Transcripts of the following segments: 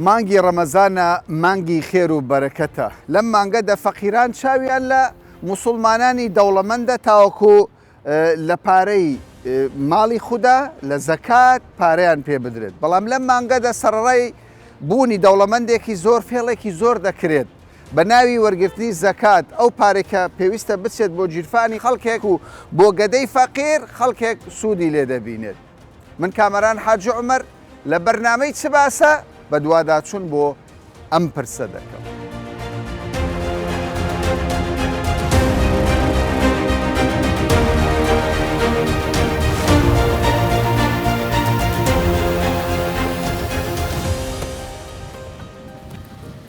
مانگی ڕەمەزانە مانگی خێر و بەرەکەتە لەم مانگەدا فەقیران چاویان لە موسڵمانانی دەوڵەمەندە تاوەکو لە پارەی ماڵی خوددا لە زەکات پارەیان پێ بدرێت بەڵام لەم مانگەدا سەرڕای بوونی دەوڵەمەندێکی زۆر فێڵێکی زۆر دەکرێت بە ناوی وەرگرتنی زەکات ئەو پارێکە پێویستە بچێت بۆ جیرفانی خەڵکێک و بۆ گەدەی فەقیر خەڵکێک سوودی لێ دەبینێت. من کامەران حاجی عومەر لە بەرنامەی چ باسە بە دوواداچوون بۆ ئەم پرسە دەکەم.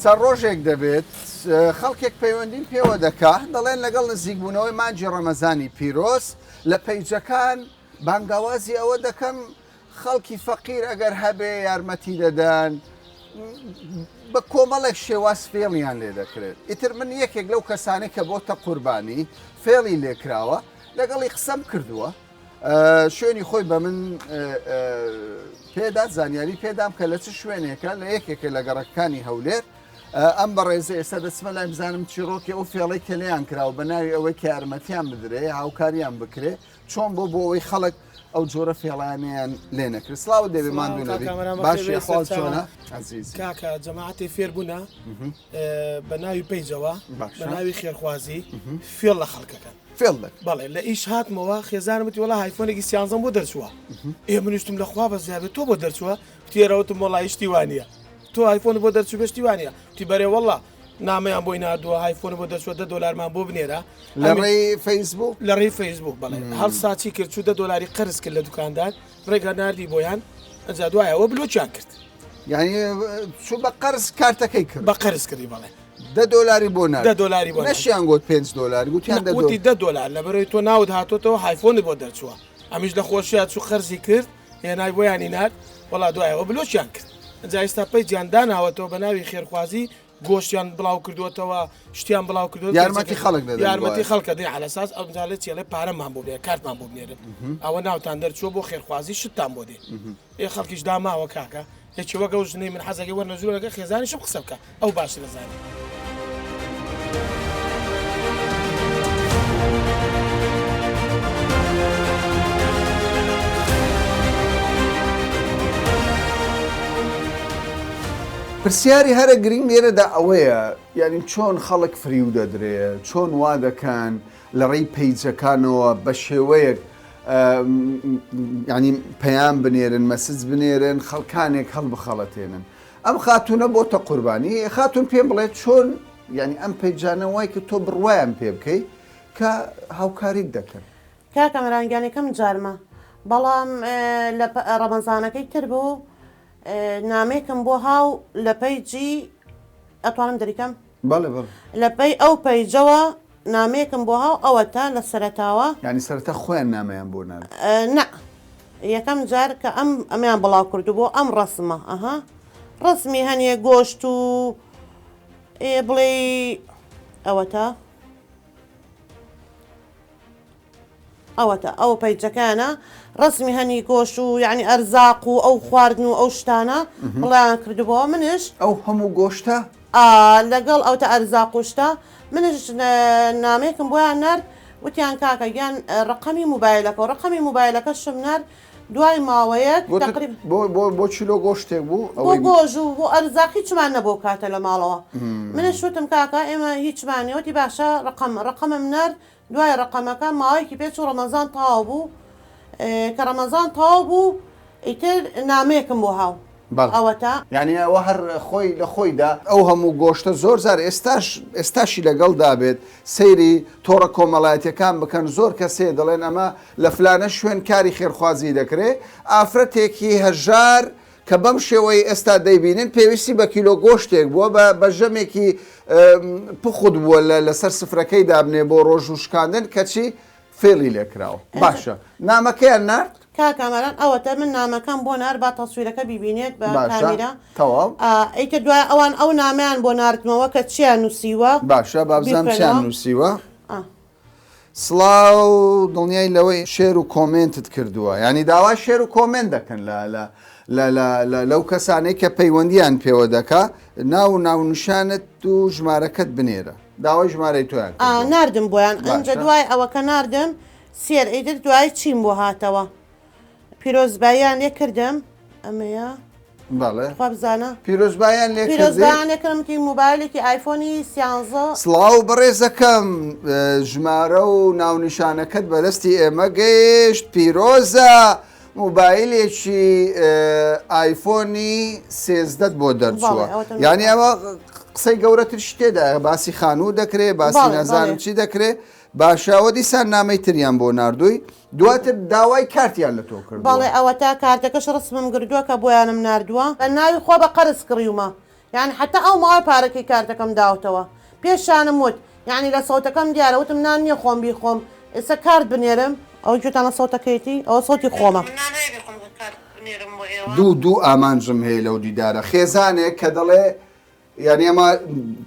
چەند ڕۆژێک دەبێت خەڵکێک پەیوەندیم پێوە دەکا دەڵێن لەگەڵ نزیکبوونەوەی مانجی ڕەمەزانی پیرۆز لە پەیجەکان بانگاوازی ئەوە دەکەن خەڵکی فەقیر ئەگەر هەبێ یارمەتی دەدەن بە کۆمەڵێک شێواز فێڵیان لێ دەکرێت. ئیتر من یەکێک لەو کەسانی کە بۆتە قوربانی فێڵی لێکراوە لەگەڵی قسەم کردووە شوێنی خۆی بە من پێدا زانیاری پێدام کە لە چ شوێنێکە لە یەکێکە لە گەڕەکانی هەولێر ئەم بە ڕێزە ئێستا دەچمە لای بزانم چیرۆکی ئەو فێڵەی کە لێیان کراوە بە ناوی ئەوەی کە یارمەتیان بدرێ هاوکاریان بکرێ چۆن بۆ ئەوەی خەڵک ئەو جۆرە فێڵانیان لێ نەکرد. سڵاو دەبێ ماندوو نەبێت باشی خۆڵ چۆنە عەزیز کاکە جەماعەتی فێربوونە بە ناوی پەیجەوە بە ناوی خێرخوازی فێڵ لە خەڵکەکەن بەڵێ لە ئیش هاتمەوە خێزانمتی وەڵا هایفۆنێکی سیانزەم بۆ دەرچووە ئێ منیشتم لەخوا بە زیابێت تۆ بۆ دەرچووە تێرەوتم وەڵای شتیوانە تۆ هایفۆن بۆ دەرچوو بەشتیوانە تی بەرێ وەڵا نامەیان بۆی نردووە هایفۆن بۆ دەرچووە $10 بۆ بنێرە لە ڕێی فەیسبوک لە ڕێی فەیسبوک بڵێ هەڵ ساچی کرد چوو $10 قرس کرد لە دوکاندار ڕێگە نردی بۆیان ئەجا دوایەوە بلوچیان کرد یعنی چوو بە قەرز کارتەکەی کرد بە قرس کردی بڵێ $10 بۆ $10 بۆ نەشیان گوت $5 گوتیان $10 لەبەرەوەی تۆ ناوت هاتۆتەوە هایفۆنت بۆ دەرچووە ئەمیش لە خۆشیات چوو خەرزی کرد هێنای بۆیانی نرد وەڵا دوایەوە بلوچیان کرد ئەجا ئێستا پەی جیانداناوەتەوە بە ناوی خێرخوازی گۆشتیان بڵاو کردوەوە شتیان بڵاو کردو یارمەتی خەڵک دەدەن یارمەتی خەڵکە دێ علەساس ئەو جالێت چێڵێ پارەمان بۆ بێ کارتمان بۆ بنێرن ئەوە ناوتان دەرچووە بۆ خێرخوازی شتتان بۆ دێ ئێ خەڵکیش داماوە کاکە هێچی وەگە ژنەی من حەزەکەی وەرنەژوورەکە خێزانی شم قسە بکە ئەو باشی دەزانێت. پرسیاری هەرە گرنگ لێرەدا ئەوەیە یعنی چۆن خەڵک فریو دەدرێت چۆن وا دەکەن لە ڕێی پەیجەکانەوە بە شێوەیەک ینی پەیام بنێرن مەسج بنێرن خەڵکانێک هەڵبخەڵەتێنن ئەم خاتونە بۆتە قوربانی خاتون پێم بڵێت چۆن ینی ئەم پەیجانە وای کە تۆ بڕوایان پێ بکەیت کە هاوکاریت دەکەن. کاکە مەرانگیانەکەم جارمە بەڵام لە ڕەمەزانەکەی تر بوو نامێکم بۆ هاو لە پەیجی ئەتوانم دەریکەم لە پەی ئەو پەیجەوە نامێکم بۆ هاو ئەوە تا لە سەرەتاوە ینی سەرەتا خۆیان نامەیان بۆ نان نە یەکەم جار کە ئەمیان بڵاو کردو بۆ ئەم ڕسمە ئەها ڕسمی هەنیە گۆشت و بڵێ ئەوەتە ئەو پەیجەکانە ڕسمی هەنی گۆش و یعنی ئەرزاق و ئەو خواردن و ئەو شتانە بڵیان کردبەوە منش ئەو هەموو گۆشتە لەگەڵ ئەوتە ئەرزاق وشتە منش نامێکم بۆیان نرد وتیان کاکە گیان ڕقەمی موبایلەکە و ڕقەمی موبایلەکە شم نرد دوای ماوەیەک بۆ چیلۆ گۆشتێک بوو بۆ گۆژ و بۆ ئەرزاقی چمان نەبوو کاتە لە ماڵەوە منش وتم کاکە ئێمە هیچمانیەوەتی باشە ڕقەمم نرد دوای ڕقەمەکە ماوەیەکی پێچ و ڕەمەزان تاو بوو کە ڕەمەزان تاو بوو ئیتر نامێکم بۆ هاو ئەوەتە یعنی ئەوە هەر خۆی لە خۆیدا ئەو هەموو گۆشتە زۆر زار ئێستاشی لەگەڵ دابێت سەیری تۆڕە کۆمەڵایەتیەکان بکەن زۆر کەسێ دەڵێن ئەمە لە فلانە شوێن کاری خێرخوازی دەکرێت ئافرەتێکی هەژار کە بەم شێوەی ئێستا دەیبینن پێویستی بە کیلۆ گۆشتێک بووە بە ژەمێکی پخود بووە لەسەر سفرەکەی دابنێ بۆ ڕۆژ و شکاندن کەچی فێڵی لێکراوە باشە نامەکەیان نرد کاکەمەران ئەوەتە من نامەکەم بۆ نار با تەسویرەکە بیبینێت بە کامیرا تەواو ئەیکە دوای ئەوان ئەو نامیان بۆ ناردمەوە کە چیان نووسیوە باشە بابزانام چیان نووسیوە سڵاو دڵنیای لەوەی شێر و کۆمنتت کردووە ینی داوای شێر و کۆمنت دەکەن لەو کەسانەی کە پەیوەندیان پێوە دەکا ناونشانت و ژمارەکەت بنێرە داوای ژمارەی تۆیان ناردم بۆیان ئەنجە دوای ئەوە کە ناردم سێر ئیدر دوای چیم بۆ هاتەوە پیرۆزباییان لێ کردم ئەمەیە خوا بزانە پیرۆزبایان لێکردمتی مۆبایلێکی ئایفۆنی 13 سڵاو بەڕێزەکەم ژمارە و ناونیشانەکەت بەدەستی ئێمە گەیشت پیرۆزە مۆبایلێکی ئایفۆنی 13 بۆ دەرچووە یعنی ئەوە قسەی گەورەتر شتێدا باسی خانوو دەکرێت باسی نەزانم چی دەکرێت باشەوە دیسان نامەی تریان بۆ نردووی دواتر داوای کارتیان لە تۆ کرد بەڵێ ئەوە تا کارتەکەش ڕسمم گردووە کە بۆیانم نردووە بە ناوی خۆ بە قەرز کڕیومە یعنی حتا ئەو ماوەی پارەکەی کارتەکەم داوتەوە پێشانم وت یعنی لە سەوتەکەم دیارەوتم نان نییە خۆم بیخۆم ئێستا کارت بنێرم ئەو گوتانە سەوتەکەیتی ئەوە سەوتی خۆمە دوو ئامانجم هەیە لەو دیدارە خێزانێک کە دەڵێ یعنی ئەمە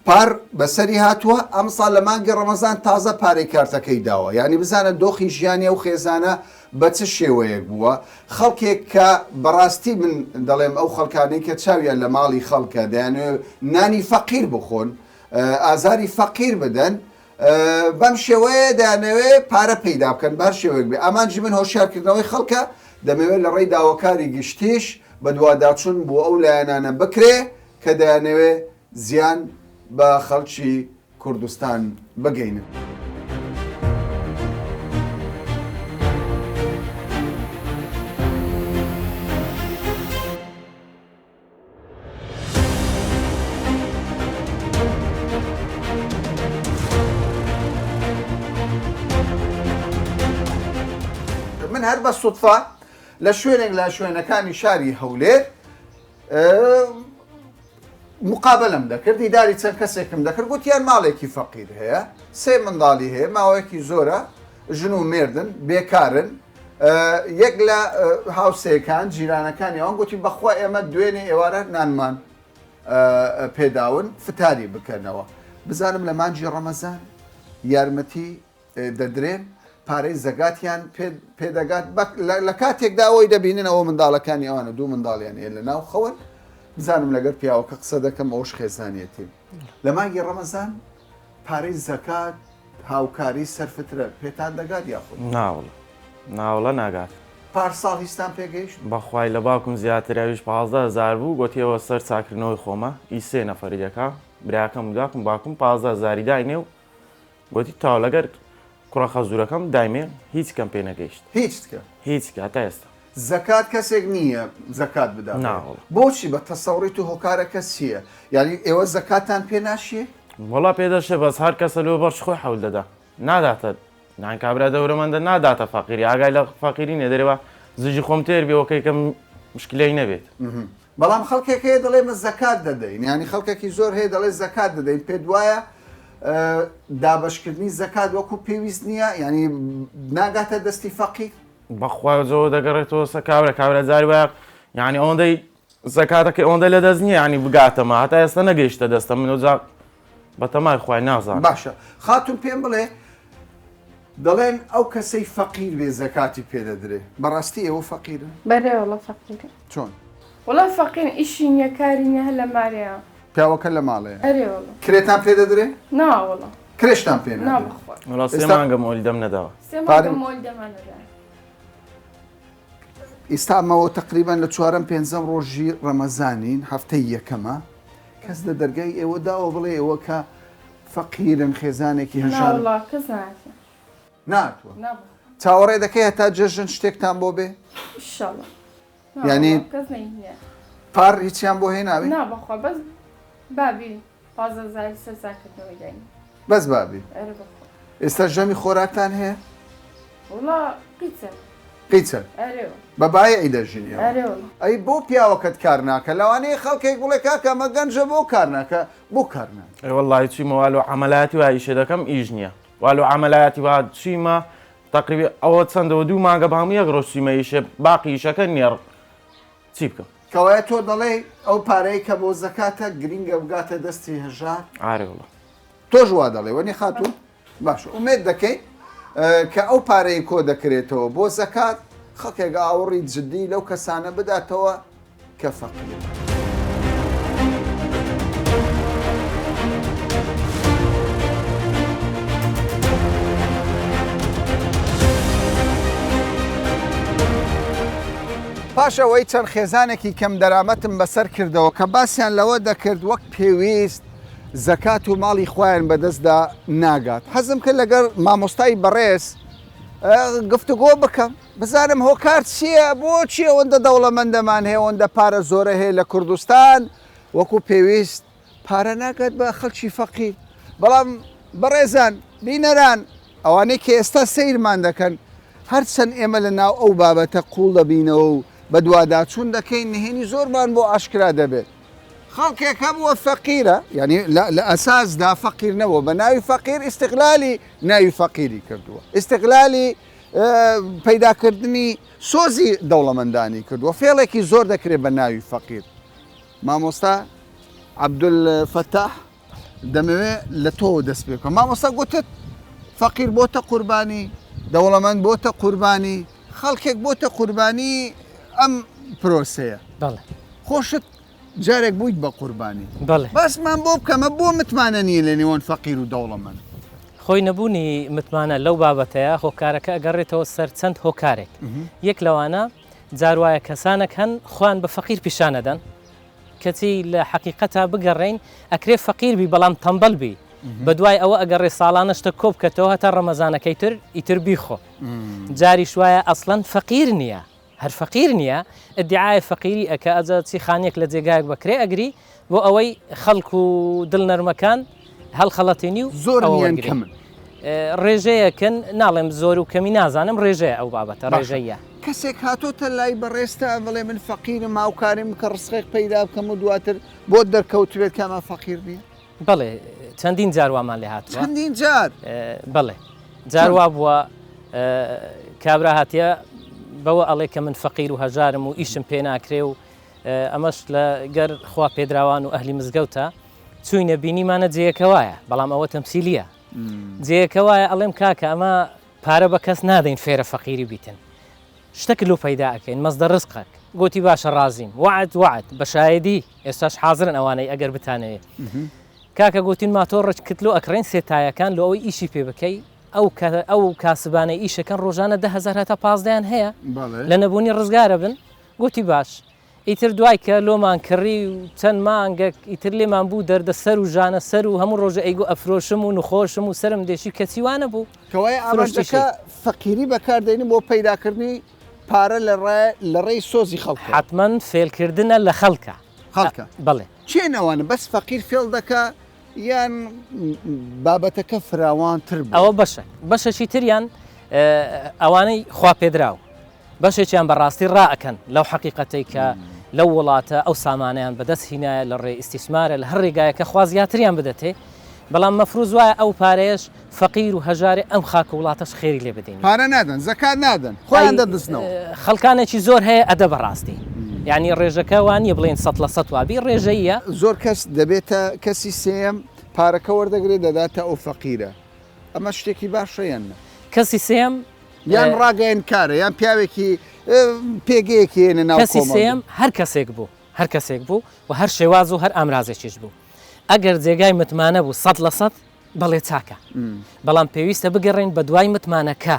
پار بەسەری هاتووە ئەم ساڵ لە مانگی ڕەمەزان تازە پارەی کارتەکەی داوە یعنی بزانە دۆخی ژیانی و خێزانە بە چ شێوەیەک بووە خەڵکێک کە بەڕاستی من دەڵێم ئەو خەڵکانەی کە چاویان لە ماڵی خەڵکە دەیانوێت نانی فەقیر بخۆن ئازاری فەقیر بدەن بەم شێوەیە دەیانەوێت پارە پەیدا بکەن بەر شێوەیەک بێ ئامانجی من هۆشیارکردنەوەی خەڵکە دەمەوێت لە ڕێی داواکاری گشتیش بە دوواداچوون بۆ ئەو لایەنانە بکرێ کە دەیانەوێت زیان بە خەڵکی کوردستان بگەینن. من هەر بە سوودفا لە شوێنێک لە شوێنەکانی شاری هەولێر مقابلم دەکرد دیداری چەند کەسێکم دەکرد گوتیان ماڵێکی فەقیر هەیە سێ منداڵی هەیە ماوەیەکی زۆرە ژن و مێردن بێکارن یەک لە هاوسەیەکان جیرانەکانی ئەوان گوتی بەخوا ئێمە دوێنێ ئێوارە نانمان پێداون فتاری بکەنەوە بزانم لە مانجی ڕەمەزان یارمەتی دەدرێن پارەی زەگاتیان پێدەگات لە کاتێکدا ئەوەی دەبینن ئەوە منداڵەکانی ئەوانە دوو منداڵیان هەیە لە ناو خەون بزانم لەگەر پیاوەکە قسە دەکەم ئەوش خێزانیەتی لە مانگی ڕەمەزان پارەی زەکات هاوکاری سەرفترە پێتان دەگات یاخود ناوڵە ناگات پارساڵ هیچتان پێگەیشت بەخوای لە باوکم زیاتریاویش 15,000 بوو گوتیەوە سەر چاکردنەوەی خۆمە ئیسێ نەفەری دەکا براکەم داکم باکم 15,000 داینێ و گوتی تاو لەگەر کوڕە خەزوورەکەم دایمێ هیچ کەم پێ نەگەیشت هیچ کە تا ئێستا زەکات کەسێک نییە زەکات بدات بۆچی بە تەسەوڕیت و هۆکارە کەس چییە یعنی ئێوە زەکاتان پێ ناشیە وەڵا پێدەشێ بەس هەر کەسە لەوە بەرش خۆی حەول دەدا ناداتە نان کابرا دەورەمەندە ناداتە فەقیری ئاگای لە فەقیری نێدەرەوە زیژی خۆم تێر بێەوەکەی کەم مشکلەی نەبێت بەڵام خەڵکێک هەیە دەڵێ مە زەکات دەدەین ینی خەڵکێکی زۆر هەیە دەڵێ زەکات دەدەین پێ دوایە دابشکردنی زەکات وەکو پێویست نییە ینی ناگاتە دەستی فەقیر بەخوا زۆر دەگەڕێتەوە سە کابرا جاری وایە یعنی ئەوەندەی زەکاتەکە ئەوەندە لە دەست نییە ینی بگاتەمە هەتا ئێستا نەگەیشتە دەستە من وجا بەتەمای خوای نازان باشە خاتون پێم بڵێ دەڵێن ئەو کەسەی فەقیر بێ زەکاتی پێدەدرێ بەڕاستی ئێوە فەقیرن بەرێوەڵە فەقیرە چۆن وڵا فەقیر ئیشی نییە کاری نییە هەر لە مارەیە پیاوەکە لە ماڵەیە ئەرێوەڵە کرێتان پێدەدرێ ناوەڵە کرێشتان پێ وڵا سێ مانگە مۆلی دەم نەداوە ئێستا ئەمەوە تقریبان لە چوارەم پێنجەم ڕۆژی ڕەمەزانین هەفتەی یەکەمە کەس لە دەرگای ئێوە داوە بڵێ ئێوە کە فەقیرن خێزانێکی هەژار ناتوە چاوەڕێ دەکەی هەتا جەژن شتێکتان بۆ بێ ینی پار هیچیان بۆ هێ ناوی بەس بابی ئێستا ژەمی خۆراکتان هەیە قیچە بەبایە ئەی دەژینی ئەی بۆ پیاوەکەت کار ناکە لەوانەیە خەڵکێک بڵێ کاکە مە گەنجە بۆ کار ناکە بۆ کار ناکە وەڵی چیمە والو عملیاتی و ئیشە دەکەم ئیش نییە والو عملیاتی وا چیمە تقریبی ئەوە چەندەوە دوو مانگە بە هەموو یەک ڕۆژ چیمە ئیشە باقی ئیشەکە نێڕ چی بکەم کەوایە تۆ دەڵێ ئەو پارەی کە بۆ زەکاتە گرینگە بگاتە دەستی هەژار ئارێ وڵە تۆش وا دەڵێ وەنی خاتوون باشە ئومێد دەکەی کە ئەو پارەی کۆ دەکرێتەوە بۆ زەکات خەڵکێک ئاوەڕی جددی لەو کەسانە بداتەوە کە فەقیر. پاشەوەی چەند خێزانێکی کەم دەرامەتم بەسەر کردەوە کە باسییان لەوە دەکرد وەک پێویست زەکات و ماڵی خۆیان بەدەستدا ناگات. حەزم کرد لەگەڵ مامۆستای بەڕێز گفتوگۆ بکەم بزانم هۆکار چییە بۆ چی ئەوەندە دەوڵەمەندەمان هەیە ئەوەندە پارە زۆرە هەیە لە کوردستان وەکو پێویست پارە ناگات بە خەڵکی فەقیر. بەڵام بەڕێزان بینەران ئەوانەی کە ئێستا سەیرمان دەکەن هەرچەند ئێمە لە ناو ئەو بابەتە قوڵ دەبینەوە و بە دوواداچوون دەکەین نهێنی زۆرمان بۆ ئاشکرا دەبێت. خەڵکێک هەبووە فەقیرە یعنی لە ئەساسدا فەقیر نەبووە بە ناوی فەقیر ئیستیقلالی ناوی فەقیری کردووە ئیستیقلالی پەیداکردنی سۆزی دەوڵەمەندانی کردووە فێڵێکی زۆر دەکرێت بە ناوی فەقیر. مامۆستا عەبدولفەتاح دەمەوێت لە تۆ دەست پێ بکەم. مامۆستا گوتت فەقیر بۆتە قوربانی دەوڵەمەند بۆتە قوربانی خەڵکێک بۆتە قوربانی ئەم پرۆسەیە. خۆشت جارێک بوویت بە قوربانی بەسمان بۆ بکەمە بۆ متمانە نیە لە نێوان فەقیر و دەوڵەمەند. خۆی نەبوونی متمانە لەو بابەتەیە هۆکارەکە ئەگەڕێتەوە سەر چەند هۆکارێک. یەک لەوانە جاروایە کەسانێک هەن خوان بە فەقیر پیشانەدەن کەچی لە حەقیقەتە بگەڕێین ئەکرێ فەقیر بی بەڵام تەمبەڵ بی بە دوای ئەوە ئەگەڕێ ساڵانە شتە کۆ بکەتەوە هەتا ڕەمەزانەکەی تر ئیتر بیخۆ جاری شوایە ئەسڵەن فەقیر نییە هەر فەقیر نییە ئەدعای فەقیری ئەکە ئەجە چی خانێک لە جێگایەک بەکرێ ئەگری بۆ ئەوەی خەڵک و دڵنەرمەکان هەڵخەڵەتێنی و زۆر کەمن ڕێژەیەکەن ناڵێم زۆر و کەمی نازانم ڕێژەیە ئەو بابەتە ڕێژەیە. کەسێک هاتۆتە لای بەڕێستا بڵێ من فەقیرم ماوکاریم کە ڕسقێک پەیدا بکەم و دواتر بۆ دەرکەوتوێت کەمە فەقیر نییە؟ بەڵێ چەندین جاروامان لێ هاتووە چەندین جار بڵێ جاروا بووە کابرا هاتیە بەوە ئەڵێ کە من فەقیر و هەژارم و ئیشم پێ ناکرێ و ئەمەش لە گەر خوا پێدراوان و ئەهلی مزگەوتە چوینە بینیمانە جێیەکەوایە بەڵام ئەوە تەمسیلیە جێیەکەوایە ئەڵێم کاکە ئەمە پارە بە کەس نادەین فێرە فەقیری بیتن شتێک لۆ پەیدا ئەکەین مەزدە ڕزقێک گوتی باشە ڕازیم وعد بە شایدی ئێستاش حازرن ئەوانەی ئەگەر بتانەوێت کاکە گوتین ماتۆڕ کتلو ئەکڕین سێتایەکان لە ئەوەی ئیشی پێ بکەی ئەو کاسبانەی ئیشەکەن ڕۆژانە 10,000 هەتا 15 هەیە لە نەبوونی ڕزگارە بن گوتی باش ئیتر دوای کە لۆمان کڕی و چەند مانگەک ئیتر لێمان بوو دەردەسەر و ژانە سەر و هەموو ڕۆژە ئەیگو ئەفرۆشم و نخۆشم و سرم دێشی کەچیوانە بوو کەوای ئاماژەکە فەقیری بەکاردێنی بۆ پەیداکردنی پارە لە ڕێی سۆزی خەڵک حتمما فێلکردنە لە خەڵکە بڵێ چێنەوانە بەس فەقیر فێڵ دەکا یان بابەتەکە فراوانتر ئەوە بەشەشی تریان ئەوانەی خوا پێدراو بەشێکیان بەڕاستی ڕائەکەن لەو حەقیقەتەی کە لەو وڵاتە ئەو سامانیان بەدەست هینایە لە ڕێ ئیسیسمارە لە هەر ڕێگایە کە خوا زیاتریان بدەتێ بەڵام مەفروض وایە ئەو پارەیەش فەقیر و هەژارێ ئەم خاکە وڵاتەش خێری لێ بدەین پارە نادەن زەکات نادەن خۆیان دەدەستنەوە خەڵکانێکی زۆر هەیە ئەدە بەڕاستی یعنی ڕێژەکە وانە بڵێن 100% وابی ڕێژەیە زۆر کەس دەبێتە کەسی سێم پارەکە وەردەگرێت دەداتە ئەو فەقیرە ئەمە شتێکی باشەیەنە کەسی سێم یان ڕاگەیەن کارە یان پیاوێکی پێگەیەکی هێنە ناو کەسی سێم هەر کەسێک بوو و هەر شێواز و هەر ئامرازێکیش بوو ئەگەر جێگای متمانە بوو 100% بەڵێ چاکە بەڵام پێویستە بگەڕین بە دوای متمانەکە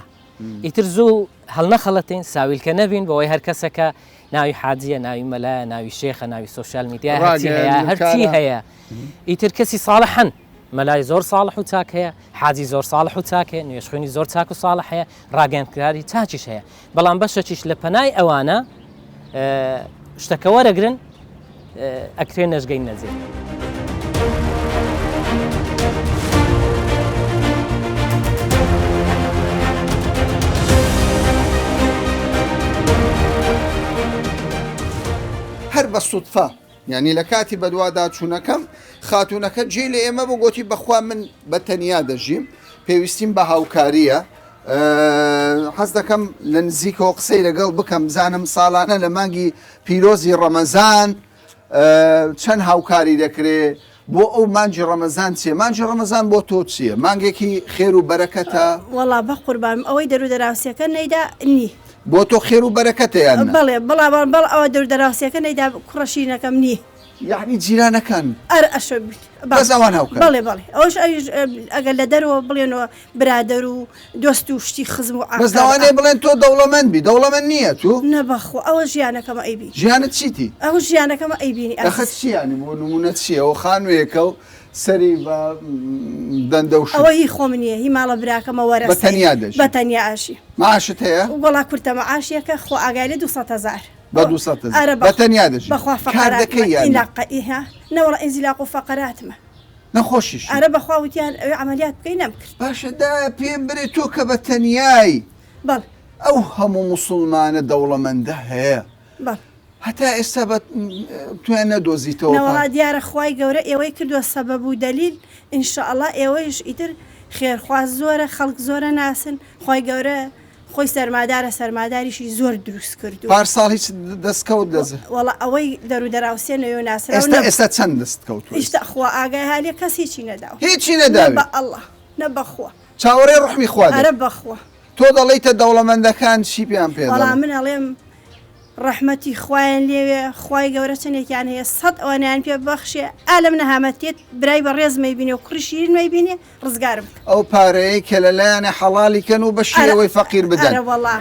ئیتر زوو هەڵنەخەڵەتین ساویلکە نەبین بەوەی هەر کەسەکە ناوی حاجیە ناوی مەلایە ناوی شێخە ناوی سۆشیال میدیا هەرچی هەیە ئیتر کەسی ساڵحن مەلای زۆر ساڵح و چاک هەیە حاجی زۆر ساڵح و چاک هەیە نوێژخوێنی زۆر چاک و ساڵح هەیە ڕاگەیاندکاری چاچیش هەیە بەڵام بەشەکیش لە پەنای ئەوانە شتەکە وەرەگرن ئەکرێ نەژگەی نەجێ هەر بە سوودفە یعنی لە کاتی بەدووادا چوونەکەم خاتوونەکە جێ لە ئێمە بۆ گوتی بەخوا من بە تەنیا دەژیم پێویستیم بە هاوکاریە حەز دەکەم لە نزیکەوە قسەی لەگەڵ بکەم بزانم ساڵانە لە مانگی پیرۆزی ڕەمەزان چەند هاوکاری دەکرێت بۆ ئەو مانجی ڕەمەزان چیە؟ مانجی ڕەمەزان بۆ تۆ چییە؟ مانگێکی خێر و بەرەکەتە؟ وەڵا بە قوربانم ئەوەی دەرودەراوسیەکە نەیدا نی بۆ تۆ خێر و بەرەکەتە یان؟ بەڵێ بەڵام بەڵ ئەوە دەرودەراوسیەکە نەیدا کوڕەشینەکەم نی. یعنی جیرانەکان ئەش بەس ئەوان هاوکە بەڵێ ئەوش ئەگەر لە دەرەوە بڵێنەوە برادەر و دۆست و شتی خزم و بەس داوانێ بڵێن تۆ دەوڵەمەندبی دەوڵەمەند نییە تو؟ نەبەخۆ ئەوە ژیانەکەمە ئەیبی ژیانت چیتی؟ ئەو ژیانەکەمە ئەیبینی ئەخەت چیانی بۆ نمونە چییە؟ ئەو خانوویەکە و سەری بە دەندەوش ئەوە هی خۆم نییە هی ماڵە براکەمە وەرە بەتەنیا دەژی بەتەنیا ئاشی ماشت هەیە؟ وەڵا کورتەمە ئاشیەکە خۆ ئاگای لە 200,000 بە 200,000 بەتەنیا دەژی بەخوا کار دەکەی یان؟ نەوەڵە ئینزیلاق و فەقەراتمە نەخۆشیش ئارە بەخوا وتیان ئەوێ عملیات بکەی نەمکرد باشە دا پێم برێ تۆ کە بە تەنیایی بەڵ ئەو هەموو موسڵمانە دەوڵەمەندە هەیە بەڵ هەتا ئێستا بە تویان نەدۆزیتەوە نەوەڵا دیارە خوای گەورە ئێوەی کردووە سەبەب و دەلیل ئینشاءڵڵا ئێوەیش ئیتر خێرخواز زۆرە خەڵک زۆرە ناسن خوای گەورە خۆی سەرماداریشی زۆر دروست کردو پارساڵ هیچ دەستکەوت دەزە وەڵا ئەوەی دەرودەراوسێ نەوێ ناسرا ئێستا چەند دەستکەوت ئیشتا خوا ئاگای هاالێ کەس هیچی نەداوە هیچی نەداوی بە ئەڵڵا نە بەخوا چاوەڕێ ڕحمی خوا ئەرە بەخوا تۆ دەڵێیتە دەوڵەمەندەکان چی پێیان پێ وەڵام من ئەڵێم ڕەحمەتی خوایان لێوێ خوای گەورە چنێکیان هەیە 100 ئەوانیان پێ بەخشێ ئالەم نەهامەتێت برای بە ڕێزمەی بینێ و کوڕشیرن مەی بینێ ڕزگارم ئەو پارەیە کە لەلایەنە حەڵالیکەن و بەشێەوەی فەقیر بدەن وەڵا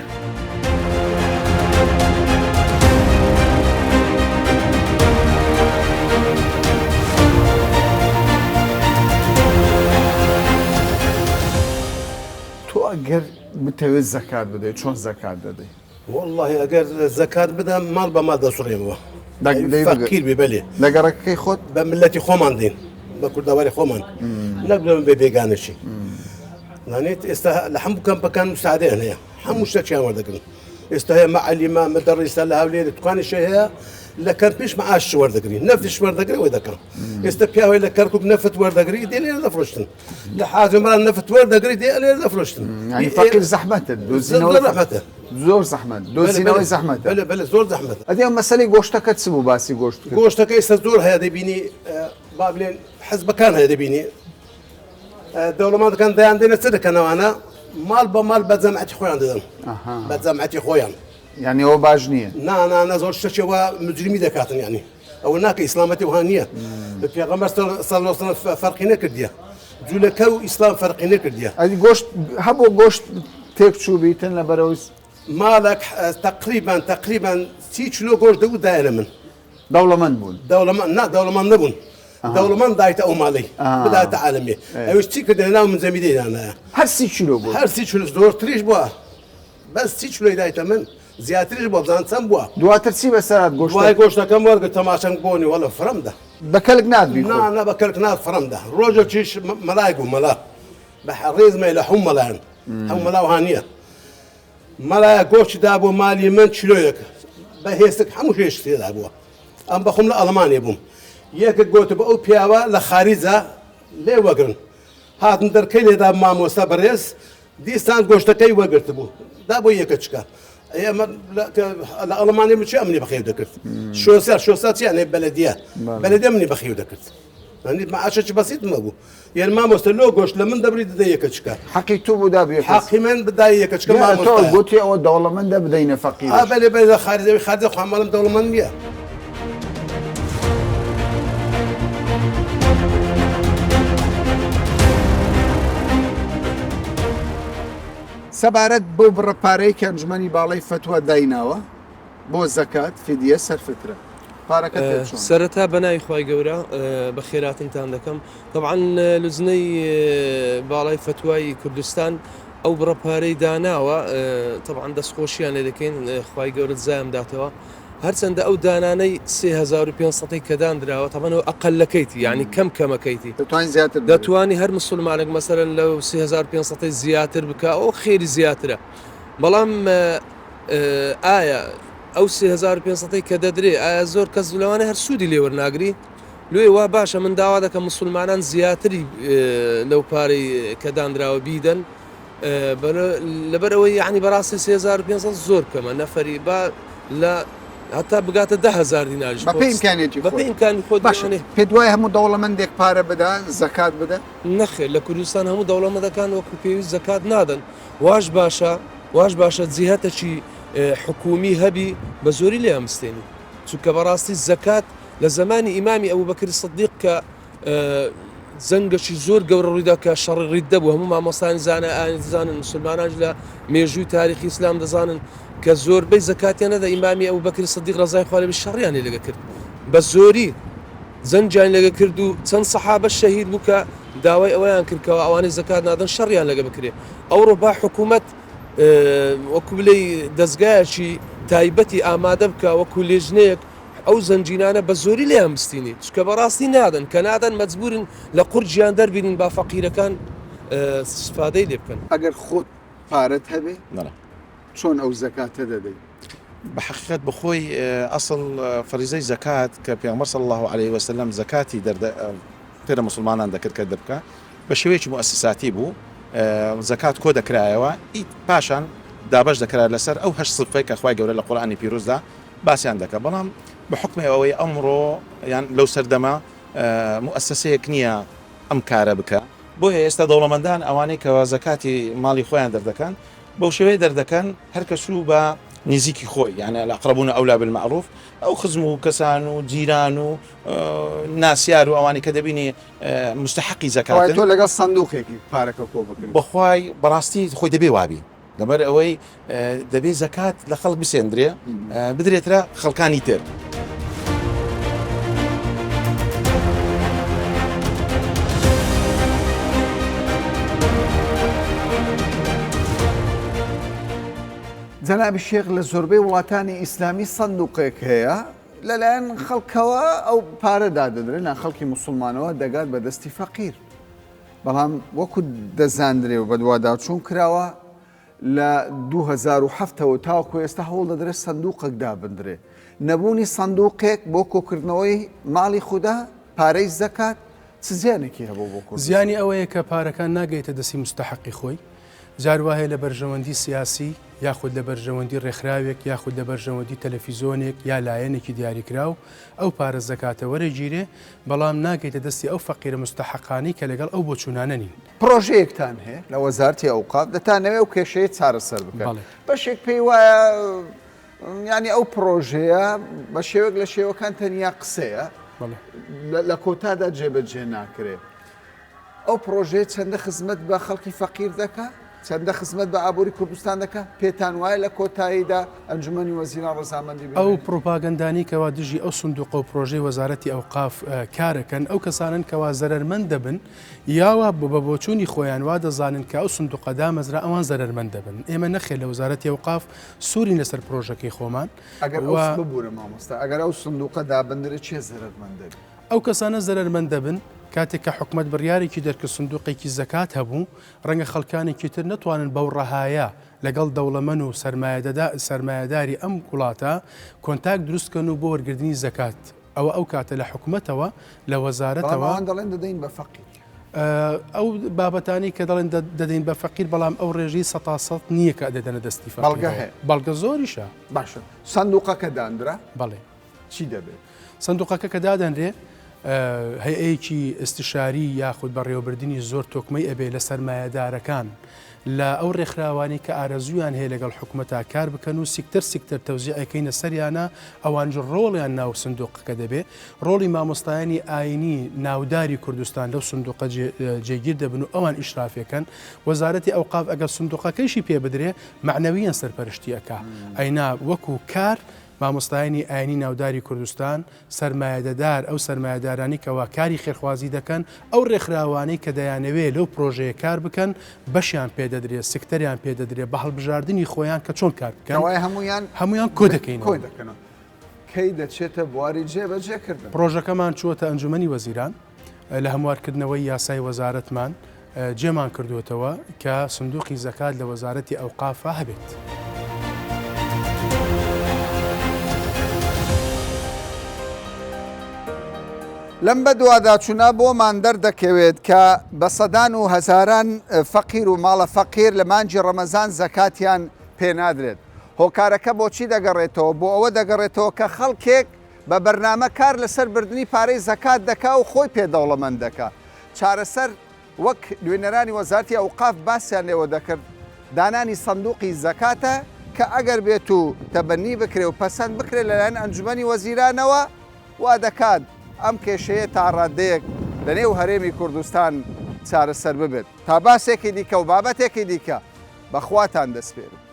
تۆ ئەگەر بتەوێت زەکات بدەیت چۆن زەکات دەدەیت؟ والله ئەگەر زەکات بدەم ماڵ بە ماڵ دەسوڕێمەوە فەقیر بێ بەلێ لەگەڕەکەی خۆت بە ملەتی خۆمان دین بە کوردەواری خۆمان نەبلەم بێ بێگانەشی نانێت ئێستا لە هەموو کەمپەکان مساعدەیان هەیە هەموو شتێکیان وەردەگرن ئێستا هەیە مەعەلیمە مەدەڕیسە لە هەولێر توانیشە هەیە لە کەرپیش مەعاش وەردەگری نەفتیش وەردەگری وەی دەکەن ئێستا پیاوەی لە کەرکک نەفت وەردەگری دێ لێرە دەفرۆشتن لە حاجمران نەفت وەردەگری دێ لێرە دەفرۆشتن فەقیر زەحمەتە زەحمەتە زۆر زەحمەت دۆزینەوەی زەحمەتە بەلێ زۆر زەحمەتە ئەدێ مەسەلەی گۆشتەکەت چ بوو باسی گۆشت گۆشتەکە ئێستا زۆر هەیە دەبینی با بڵێن حەزبەکان هەیە دەبینی دەوڵەمەندەکان دەیان دێنە چ دەکەنەوانە ماڵ بە ماڵ بە جەمعەتی خۆیان دەدەن بە جەمعەتی خۆیان یعنی ئەوە باش نییە نا زۆر شتێکەوە مجرمی دەکاتن یعنی ئەوە ناکە ئیسلامەتی وها نییە پێغەمبەر صلی الله فەرقی نەکردیە جوولەکە و ئیسلام فەرقی نەکردیە ئەدی گۆشت هەبوو گۆشت تێک چوو بیتن لە بەرەوەی ماڵک تقریبان 30 کیلۆ گۆشت دەبوو دایرە من دەوڵەمەند بوون دەوڵەمەند نەبوون دەوڵەمەند دایتە ئەو ماڵی بداتە عالەمی ئەوش چی کردە ناو من زەمیدەیدانایە هەر 30 کیلۆ بوو هەر 30 کیلۆ زۆرتریش بووە بەس 30 کیلۆی دایتە من زیاتریش بۆ بزان چەند بووە دواتر چی بەسەرات گۆشت دوای گۆشتەکەم وەرگرت تەماشەم بۆنی وەڵە فرەمدا بەکەلک ناتبی نا بەکەلک نات فرەمدا ڕۆژە چیش مەلای بوو مەلا بە ڕێزمەی لە هەموو مەلایەن هەموو مەلا وهانیە مەلایە گۆشتی دابوو مالی من کیلۆیەک بە هێستێک هەموو هێش تێدا بووە ئەم بەخۆم لە ئەڵمانیا بووم یەکێک گوت بە ئەو پیاوە لە خاریجە لێ وەگرن هاتن دەرکەی لێدا مامۆستا بەڕێز دیستان گۆشتەکەی وەگرت بوو دا بۆ یەکە چکە ئێمە لە ئەڵمانیا من چی ئەمنی بەخێو دەکرد شۆسا چیانێ بەلەدیە منی بەخێو دەکرد معاشەکی بەسیتمە بوو یان مامۆستا لۆ گۆشت لە من دەبری دەدە یەکە چکە حەقی تو بوو دابێت حەقی من بدای یەکە چکە تۆ گوتی ئەوە دەوڵەمەندە بدەینە فەقیر بەلێ لە خارجەوەی خارجە خوامەڵم دەوڵەمەند نییە سەبارەت بەو بڕەپارەی کە ئەنجومەنی باڵای فتووە دایناوە بۆ زەکات فیدیە سەرفترە پارەکە سەرەتا بەناوی خوای گەورە بە خێراتنتان دەکەم طبعاً لوزنەی باڵای فتوای کوردستان ئەو بڕەپارەی داناوە طبعاً دەستخۆشیان لێ دەکەین خوای گەورە زایم داتەوە هەرچەندە ئەو دانانەی 3500 کە دانراوە تەمەنەوە ئەقەلەکەیتی یعنی کەمەکەیتی دەتوانی هەر مسلمانێک مەسەرەن لەو 3500 زیاتر بکە ئەو خێری زیاترە بەڵام ئایا ئەو 3500 کە دەدرێ ئایا زۆر کەس لەوانە هەر سوودی لێوەرناگری لێ وا باشە من داوا دەکەم مسلمانان زیاتری لەو پارەی کە دانراوە بیدەن لەبەرەوەی یعنی بەڕاستی 3500 زۆر کەمە نەفەری با لە هەتا بگاتە 10,000 دیناریش بە پێی ئیمکانیەتی بە پێی ئیمکانی خۆت باش پێ دوای هەموو دەوڵەمەندێک پارە بدە زەکات بدە نەخێر لە کوردستان هەموو دەوڵەمەندەکان وەکو پێویست زەکات نادەن واش باشە جیهەتێکی حکومی هەبی بە زۆری لێ ئەمستێنی چونکە بەڕاستی زەکات لە زمانی ئیمامی ئەبوبەکر سیدیق کە زەنگەشی زۆر گەورە ڕوویدا کە شەڕی ڕیددە بوو هەموو مامۆستانی زانن مسلمانان لە مێژووی تاریخی ئیسلام دەزانن کە زۆربەی زەکاتیان نەدا ئیمامی ئەبوبەکر سیدیق ڕەزای خوا لێ شەڕیانی لەگە کرد بە زۆری زەنجیان لەگە کرد و چەند سەحابە شەهید بوو کە داوای ئەوەیان کردکەوە ئەوانەی زەکات نادەن شەڕیان لەگە بکرێ ئەوڕۆ با حکوومەت وەکو بلەی دەستگایەکی تایبەتی ئامادە بکە وەکو لێژنەیەک ئەو زەنجینانە بە زۆری لێیان بستینی چکە بەڕاستی نادەن کە نادەن مەجبورن لە قورجیان دەربینین با فەقیرەکان استفادەی لێ بکەن ئەگەر خۆت پارەت هەبێ چۆن ئەو زەکاتە دەدەیت بحقيقة بخوي أصل فريزي زكاة كبيغمبر صلى الله عليه وسلم زكاتي غير مسلمان عندك كدبكة بشويش مؤسساتي بو زكاة كودا كرايوا باشان دابش ذكر لسر أو هش صفيك أخوي جوري القرآن بيروز ده بس عندك بلام بحكم أوي أمره يعني لو سردما مؤسسة كنية أم كاربكة بوه يستدول مندان أواني كزكاتي مالي خوان دردكان بو شوي دردكان هركشوا با نزيكي خوي يعني الأقربون أولى بالمعروف أو خزمو كسانو جيرانو ناس يارو أواني كدبيني مستحقي زكاة خوي تو لقى صندوقك بارك كوبك بخواي براستي خوي دبي وابي دمر أوي دبي زكاة لخلق بسندريا بدري ترى خلقاني تر جناب الشيخ لزوربي وڵاتانی ئیسلامی صندوقێک هەیە لەلایەن خەڵکەوە ئەو پارە دادەدرێن خەڵکی مسلمانەوە دەگات بە دەستی فەقیر بەڵام وەکو دەزاندرێ و بەدواداچوون کراوە لە 2007ەوە تاوەکو ئێستا هەوڵ دەدرێت صندوقێک دابدرێ نەبوونی صندوقێک بۆ کۆکردنەوەی ماڵی خوددا پارەی زەکات چ زیانێکی هەبوو بۆ کورد زیانی ئەوەیە کە پارەکان ناگەیتە دەستی مستحقی خۆی جار وایە لە بەرژەوەندی سیاسی یاخود لە بەرژەوەندی ڕێکخراوێک یاخود لە بەرژەوەندی تەلەڤیزۆنێک یا لایەنێکی دیاریکراو ئەو پارە زەکاتە وەرەگیرێ بەڵام ناگەیتە دەستی ئەو فەقیرە مستحقانی کە لەگەڵ ئەو بۆچوونانە نین پرۆژەیەکتان هەیە لە وەزارەتی ئەوقاف دەتانەوێ و کێشەیە چارەسەر بکەن بەشێک پێی وایە ینی ئەو پرۆژەیە بە شێوەک لە شێوەکان تەنیا قسەیە لە کۆتادا جێبەجێ ناکرێت ئەو پرۆژەیە چەندە خزمەت بە خەڵکی فەقیر دەکات چەندە خزمەت بە ئابووری کوردستان دەکات پێتان وایە لە کۆتاییدا ئەنجومەنی وەزیران ڕەزامەندی ئەو پرۆپاگەندانی کەوا دژی ئەو سندوق و پرۆژەی وەزارەتی ئەوقاف کارەکەن ئەو کەسانن کەوا زەرمەند دەبن یاوە بە بۆچوونی خۆیان وا دەزانن کە ئەو سندوقە دامەزرا ئەوان زەرمەند دەبن ئێمە نەخێ لە وەزارەتی ئەوقاف سوورین لەسەر پرۆژەکەی خۆمان ئەگەر ببوورە مامۆستا ئەگەر ئەو سندوقە دابندرێت چێ زەرمەند دەبن ئەو کەسانە زەرمەند دەبن کاتێک کە حکومت بڕیارێکی دەرکە سندوقێکی زەکات هەبوو ڕەنگە خەڵکانێکی تر نەتوانن بەو ڕەهایە لەگەڵ دەوڵەمەن و سەرمایەداری ئەم وڵاتە کۆنتاک دروستکەن و بۆ وەرگردنی زەکات ئەو کاتە لە حکومەتەوە لە وەزارەتەوە دەڵێن دەدەین بە فەقیر ئەو بابەتانی کە دەڵێن دەدەین بە فەقیر بەڵام ئەو ڕێژی 100% نییە کە دەدەنە دەستی بەڵگە زۆریشە باشە سندوقەکە دانرا بەڵێ چی دەبێت سندوقەکە کە دادەنرێ هەیەیەکی استشاری یاخود بەڕێوەبردننی زۆر تۆکمەی ئەبێ لە سەرمایەدارەکان لە ئەو ڕێکخراوانی کە ئارەزویان هەیە لەگەڵ حکوومەتە کار بکەن و سیکتەر تەوزیعەکەینە سەریانە ئەوانج ڕۆڵیان ناو سندوقەکە دەبێ ڕۆڵی مامۆستایانی ئاینی ناوداری کوردستان لەو سندوقە جێگیر دەبن و ئەوان ئیشرافەکەن وەزارەتی ئەوقاف ئەگەر سندوقەکەیشی پێ بدرێ معنەویان سەرپەرشتیەکە ئەینا وەکو کار مامۆستایانی ئاینی ناوداری کوردستان سەرمایەدەدار ئەو سەرمایەدارانی کەوا کاری خێرخوازی دەکەن ئەو ڕێکخراوانەی کە دەیانەوێت لەو پرۆژەیە کار بکەن بەشیان پێدەدرێت سکتەریان پێدەدرێت بە هەڵبژاردننی خۆیان کە چۆن کار بکەن هەمویان کۆ دەکەین کەی دەچێتە بواری جێبەجێکردن پرۆژەکەمان چووەتە ئەنجومەنی وەزیران لە هەموارکردنەوەی یاسای وەزارەتمان جێمان کردوێتەوە کە سندوقی زەکات لە وەزارەتی ئەوقافە هەبێت. لەم بە دوواداچوونا بۆمان دەردەکەوێت کە بە سەدان و هەزاران فەقیر و ماڵە فەقیر لە مانجی ڕەمەزان زەکاتیان پێنادرێت هۆکارەکە بۆچی دەگەڕێتەوە بۆ ئەوە دەگەڕێتەوە کە خەڵکێک بە بەرنامە کار لەسەر بردننی پارەی زەکات دەکا و خۆی پێدەوڵەمەند دەکا چارەسەر وەک دوێنەرانی وەزارەتی ئەوقاف باسییان لێوە دەکرد دانانی سندوقی زەکاتە کە ئەگەر بێت و تەبەنی بکرێ و پەسەند بکرێت لەلایەن ئەنجومەنی وەزیرانەوە وا دەکات ئەم کێشەیە تا ڕادەیەک لەنێو هەرێمی کوردستان چارەسەر ببێت تا باسێکی دیکە و بابەتێکی دیکە بەخواتان دەسپێرم.